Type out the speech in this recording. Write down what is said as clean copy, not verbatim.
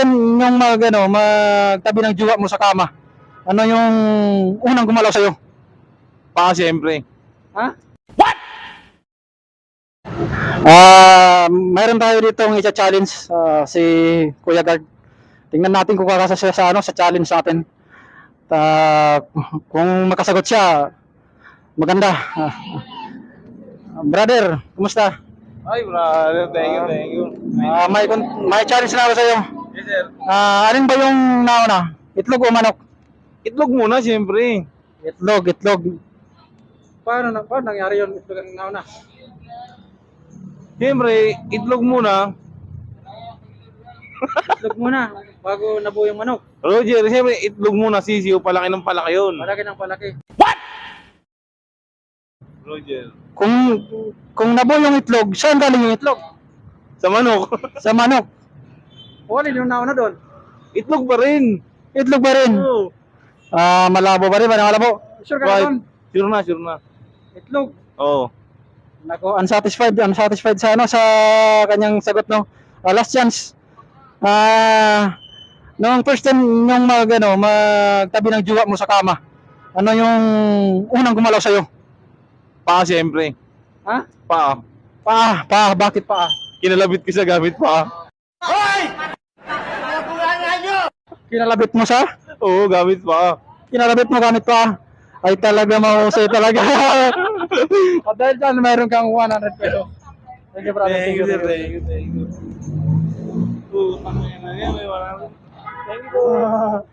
time yung magtabi ng jowa mo sa kama, ano yung unang gumalaw sa'yo? Pa, siyempre. Ha? Mayroon tayo dito ng i-challenge si Kuya Guard. Tingnan natin kung kakasa siya sa challenge natin. Kung makasagot siya, maganda. Brother, kumusta? Ay, brother, thank you. May challenge na ako sa iyo. Yes, sir. Alin ba yung nauna? Itlog o manok? Itlog muna, siyempre. Itlog. Paano nangyari yun? Itlog ang nauna? Siyempre, itlog muna. Itlog muna, bago nabuo yung manok. Roger, siyempre, itlog muna, sisiyo, palaki ng palaki yun. Palaki ng palaki. Roger. Kung nabuo yung itlog, saan galing yung itlog? Sa manok. Sa manok. O alin yung nauna doon? Itlog pa rin. Itlog pa rin. Oo. Malabo pa rin ba? Malabo? Sure ka Right. doon? Sure na. Itlog. Oo. Nako, unsatisfied sa kanyang sagot, no. Last chance. Noong first time yung magtabi ng jowa mo sa kama, ano yung unang gumalaw sa'yo? Pa, siyempre. Ha? Pa. Bakit pa? Kinalabit ko sa gamit pa. Kinalabit mo sa? Oo, gamit pa. Kinalabit mo gamit pa? Ay talaga, mahusay talaga. At dahil dyan, mayroon kang 100 pesos. Thank you, brother. Thank you, sir. Thank you. Oo, tama yan. May 100. Thank you.